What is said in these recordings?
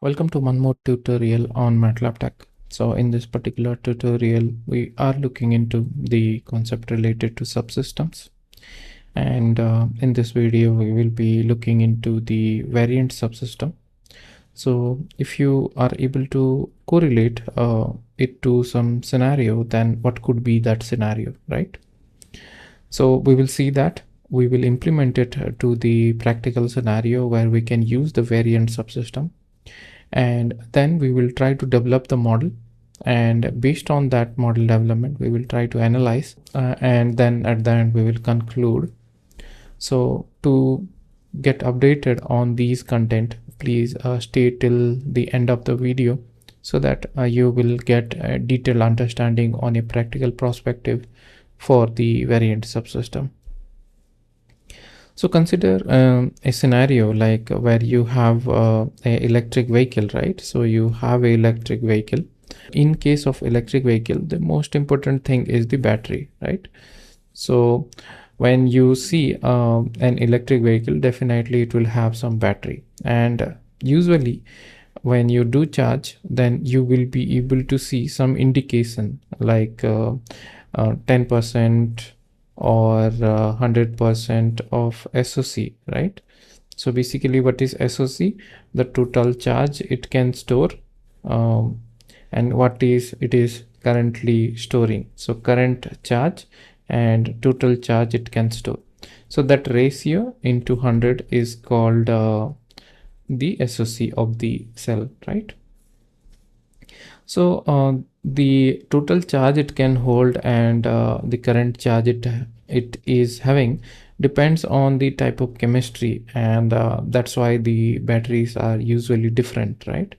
Welcome to one more tutorial on MATLAB Tech. So in this particular tutorial, we are looking into the concept related to subsystems. And in this video, we will be looking into the variant subsystem. So if you are able to correlate it to some scenario, then what could be that scenario, right? So we will see that we will implement it to the practical scenario where we can use the variant subsystem. And then we will try to develop the model, and based on that model development we will try to analyze and then at the end we will conclude. So to get updated on these content, please stay till the end of the video so that you will get a detailed understanding on a practical perspective for the variant subsystem. So consider a scenario like where you have a electric vehicle, right? So you have an electric vehicle. In case of electric vehicle, the most important thing is the battery, right? So when you see an electric vehicle, definitely it will have some battery, and usually when you do charge, then you will be able to see some indication like 10% or 100% of SOC, right? So basically what is SOC? The total charge it can store, and what is it is currently storing. So current charge and total charge it can store. So that ratio into 100 is called the SOC of the cell, right? So the total charge it can hold and the current charge it is having depends on the type of chemistry, and that's why the batteries are usually different, right?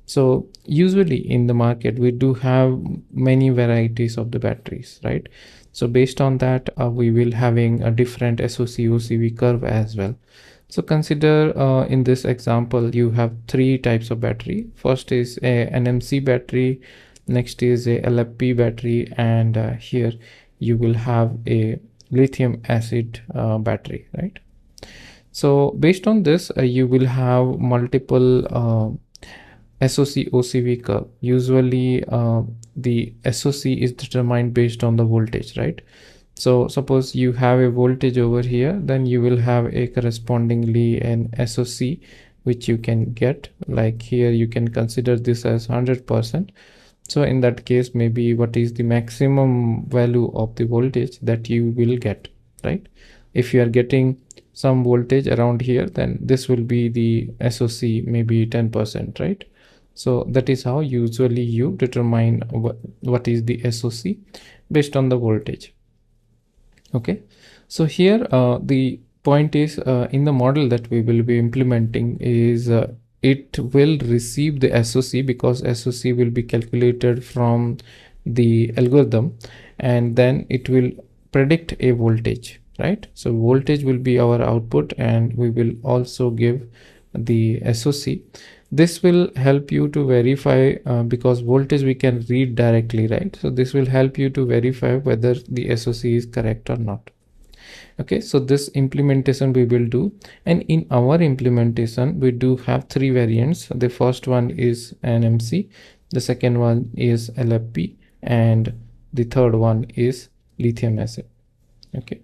So usually in the market we do have many varieties of the batteries, right? So based on that we will having a different SOC OCV curve as well. So consider in this example you have three types of battery. First is a NMC battery, next is a LFP battery, and here you will have a lithium acid battery, right? So based on this you will have multiple SOC OCV curve. Usually the SOC is determined based on the voltage, right? So suppose you have a voltage over here, then you will have a correspondingly an SOC which you can get. Like here you can consider this as 100%. So in that case, maybe what is the maximum value of the voltage that you will get, right? If you are getting some voltage around here, then this will be the SOC, maybe 10%, right? So that is how usually you determine what is the SOC based on the voltage. Okay, so here the point is in the model that we will be implementing is it will receive the SOC, because SOC will be calculated from the algorithm, and then it will predict a voltage, right? So voltage will be our output, and we will also give the SOC. This will help you to verify because voltage we can read directly, right? So this will help you to verify whether the SOC is correct or not. Okay, so this implementation we will do, and in our implementation we do have three variants. The first one is NMC, the second one is LFP, and the third one is lithium acid. Okay,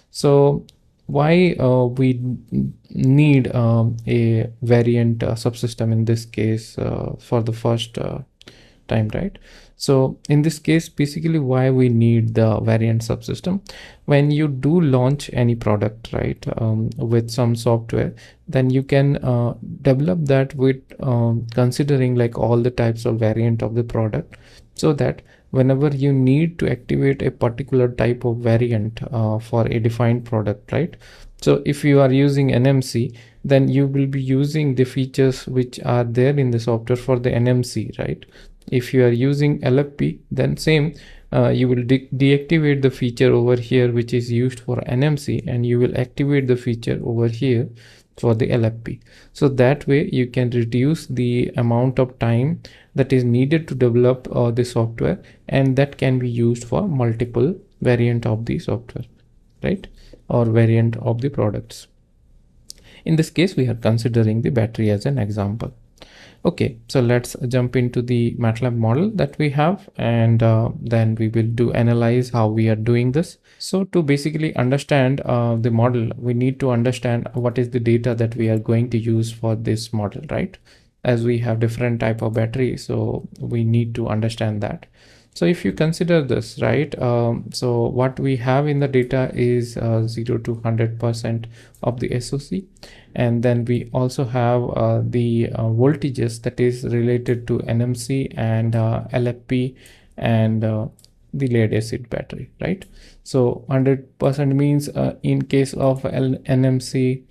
so why we need a variant subsystem in this case for the first time, right? So in this case, basically why we need the variant subsystem: when you do launch any product, right, with some software, then you can develop that with considering like all the types of variant of the product, so that whenever you need to activate a particular type of variant for a defined product, right? So if you are using NMC, then you will be using the features which are there in the software for the NMC, right? If you are using LFP, then same, you will deactivate the feature over here which is used for NMC, and you will activate the feature over here for the LFP. So that way you can reduce the amount of time that is needed to develop the software, and that can be used for multiple variant of the software, right, or variant of the products. In this case we are considering the battery as an example. Okay, so let's jump into the MATLAB model that we have, and then we will do analyze how we are doing this. So to basically understand the model, we need to understand what is the data that we are going to use for this model, right? As we have different type of battery, so we need to understand that. So if you consider this, right, so what we have in the data is 0 to 100% of the SOC. And then we also have the voltages that is related to NMC and LFP and the lead acid battery, right? So 100% means in case of NMC,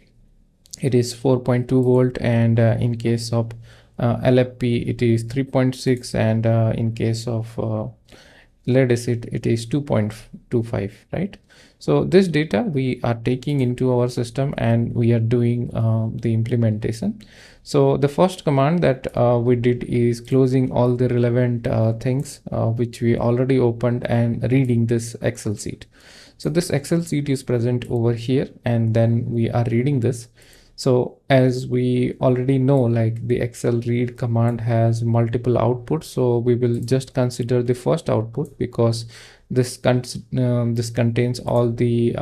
it is 4.2 volt, and in case of LFP it is 3.6, and in case of lead acid it is 2.25, right? So this data we are taking into our system and we are doing the implementation. So the first command that we did is closing all the relevant things which we already opened and reading this Excel sheet. So this Excel sheet is present over here, and then we are reading this. So as we already know, like the Excel read command has multiple outputs. So we will just consider the first output because this contains all the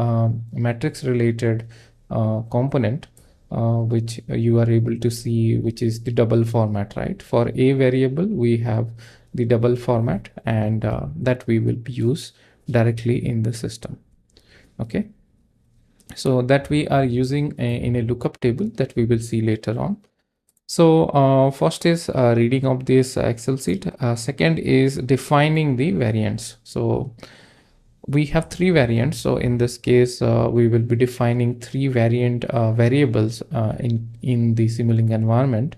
matrix related component which you are able to see, which is the double format, right? For a variable, we have the double format, and that we will use directly in the system. Okay. So that we are using in a lookup table that we will see later on. So first is reading of this Excel sheet. Second is defining the variants. So we have three variants. So in this case, we will be defining three variant variables in the Simulink environment.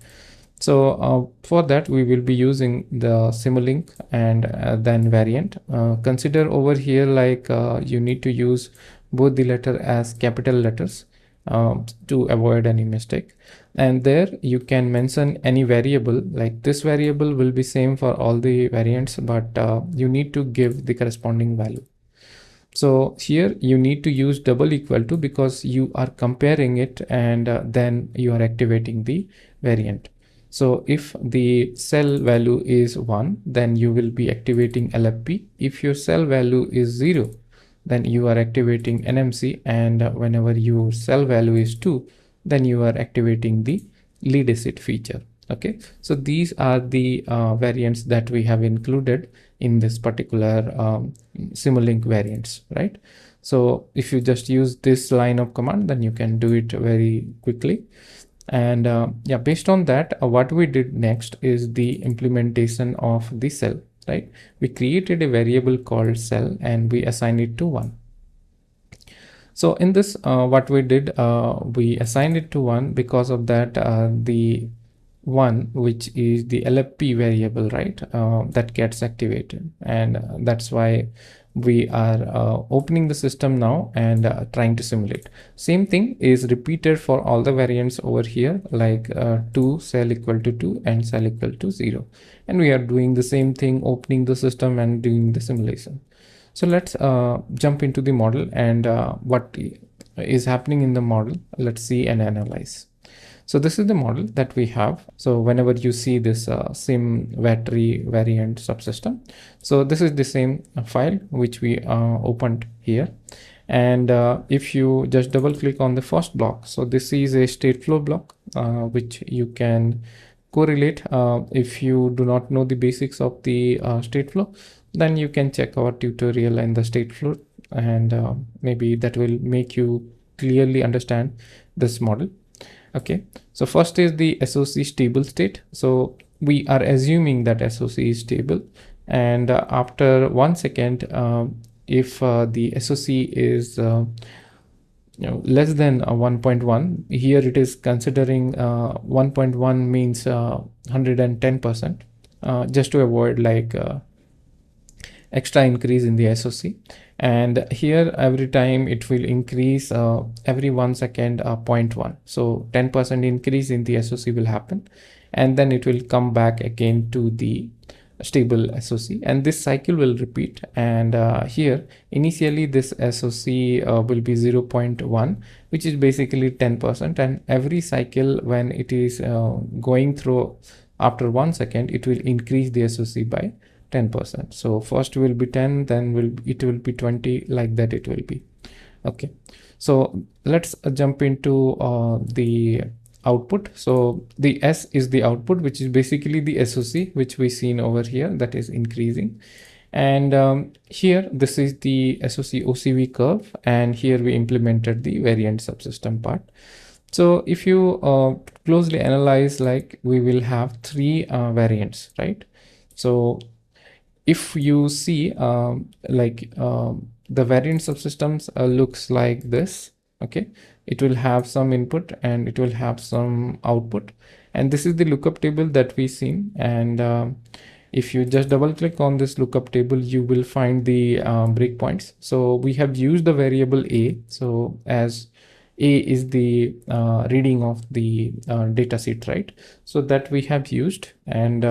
So for that, we will be using the Simulink and then Variant. Consider over here, like you need to use both the letter as capital letters to avoid any mistake. And there you can mention any variable, like this variable will be same for all the variants, but you need to give the corresponding value. So here you need to use double equal to because you are comparing it, and then you are activating the variant. So if the cell value is 1, then you will be activating LFP. If your cell value is 0, then you are activating NMC, and whenever your cell value is 2, then you are activating the lead acid feature. Okay, so these are the variants that we have included in this particular Simulink variants, right? So if you just use this line of command, then you can do it very quickly. And yeah, based on that, what we did next is the implementation of the cell, right? We created a variable called cell and we assigned it to 1. So in this, what we did, we assigned it to 1. Because of that, the 1, which is the LFP variable, right, that gets activated, and that's why we are opening the system now and trying to simulate. Same thing is repeated for all the variants over here, like 2 cell equal to 2 and cell equal to 0, and we are doing the same thing, opening the system and doing the simulation. So let's jump into the model and what is happening in the model. Let's see and analyze. So this is the model that we have. So whenever you see this sim battery variant subsystem, so this is the same file which we opened here. And if you just double click on the first block, so this is a state flow block which you can correlate. If you do not know the basics of the state flow, then you can check our tutorial in the state flow, and maybe that will make you clearly understand this model. Okay, so first is the SOC stable state. So we are assuming that SOC is stable, and after 1 second, if the SOC is less than 1.1, here it is considering 1.1 means 110%, just to avoid like extra increase in the SOC. And here every time it will increase every 1 second 0.1. So 10% increase in the SOC will happen, and then it will come back again to the stable SOC, and this cycle will repeat. And here initially this SOC will be 0.1, which is basically 10%, and every cycle when it is going through after 1 second, it will increase the SOC by 10%. So first will be 10, then it will be 20, like that it will be. Okay, so let's jump into the output. So the S is the output, which is basically the SOC, which we seen over here, that is increasing. And here this is the SOC OCV curve, and here we implemented the variant subsystem part. So if you closely analyze, like we will have three variants, right? So if you see the variant subsystems looks like this. Okay, it will have some input and it will have some output, and this is the lookup table that we seen. And if you just double click on this lookup table, you will find the breakpoints. So we have used the variable a, so as a is the reading of the data sheet, right? So that we have used. And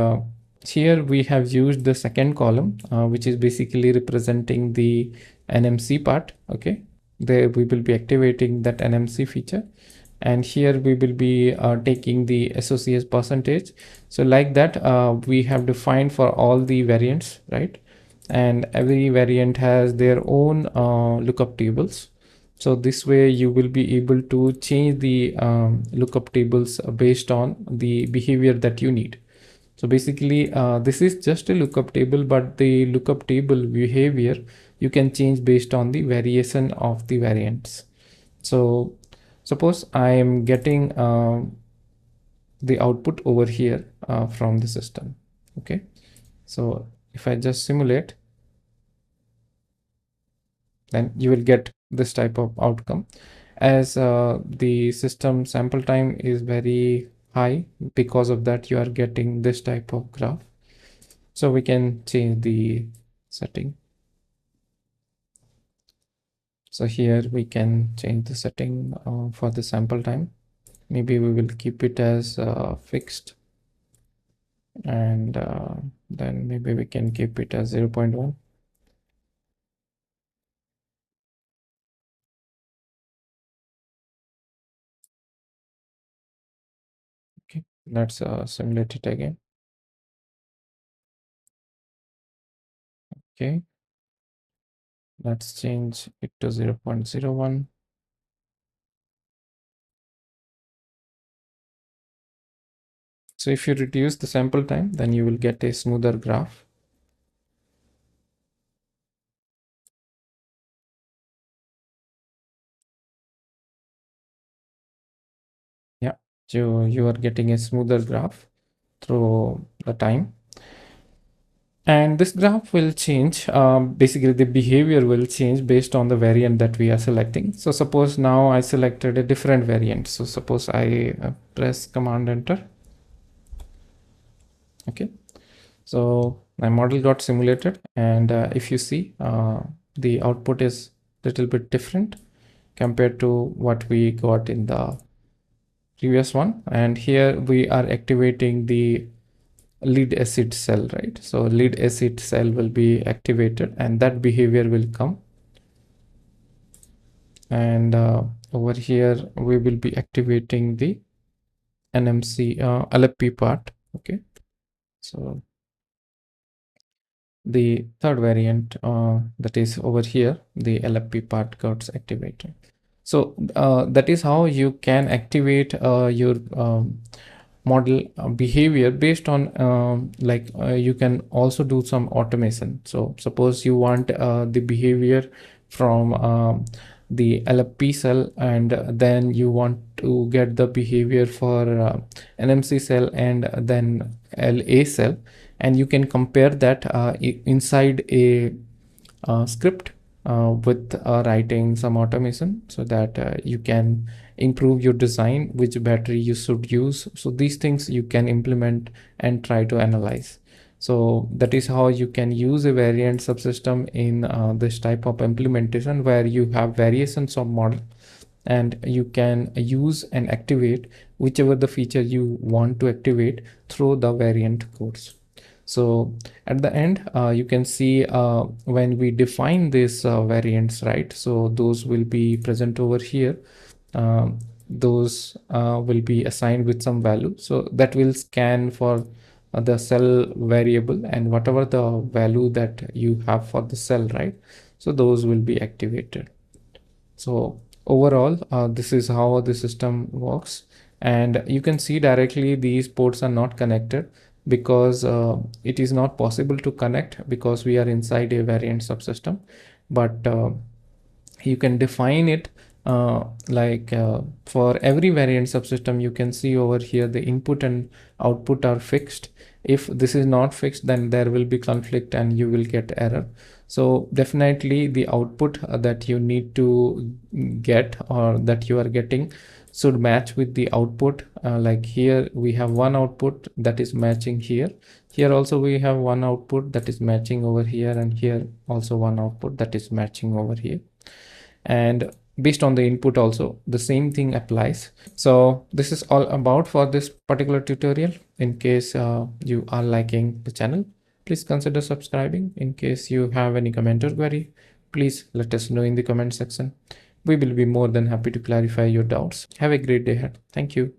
here we have used the second column, which is basically representing the NMC part. Okay, there we will be activating that NMC feature, and here we will be taking the SOCS percentage. So like that, we have defined for all the variants, right? And every variant has their own lookup tables. So this way you will be able to change the lookup tables based on the behavior that you need. So basically, this is just a lookup table, but the lookup table behavior you can change based on the variation of the variants. So suppose I am getting the output over here from the system. Okay, so if I just simulate, then you will get this type of outcome. As the system sample time is very high, because of that you are getting this type of graph. So we can change the setting. So here we can change the setting for the sample time. Maybe we will keep it as fixed, and then maybe we can keep it as 0.1. Okay, let's simulate it again. Okay, let's change it to 0.01. So if you reduce the sample time, then you will get a smoother graph. Yeah, so you are getting a smoother graph through the time. And this graph will change. Basically, the behavior will change based on the variant that we are selecting. So suppose now I selected a different variant. So suppose I press Command Enter. Okay, so my model got simulated, and if you see, the output is a little bit different compared to what we got in the previous one. And here we are activating the lead acid cell, right? So lead acid cell will be activated, and that behavior will come. And over here we will be activating the NMC LFP part. Okay, so the third variant, that is over here, the LFP part gets activated. So that is how you can activate your model behavior based on you can also do some automation. So suppose you want the behavior from the LFP cell, and then you want to get the behavior for NMC cell and then LA cell, and you can compare that inside a script with writing some automation, so that you can improve your design, which battery you should use. So these things you can implement and try to analyze. So that is how you can use a variant subsystem in this type of implementation, where you have variations of model, and you can use and activate whichever the feature you want to activate through the variant codes. So at the end, you can see when we define these variants, right? So those will be present over here. Those will be assigned with some value. So that will scan for the cell variable, and whatever the value that you have for the cell, right? So those will be activated. So overall, this is how the system works. And you can see directly these ports are not connected because it is not possible to connect because we are inside a variant subsystem. But you can define it for every variant subsystem. You can see over here the input and output are fixed. If this is not fixed, then there will be conflict and you will get error. So definitely the output that you need to get or that you are getting should match with the output. Like here we have one output that is matching here. Here also we have one output that is matching over here, and here also one output that is matching over here. And based on the input also the same thing applies. So this is all about for this particular tutorial. In case you are liking the channel, please consider subscribing. In case you have any comment or query, please let us know in the comment section. We will be more than happy to clarify your doubts. Have a great day ahead. Thank you.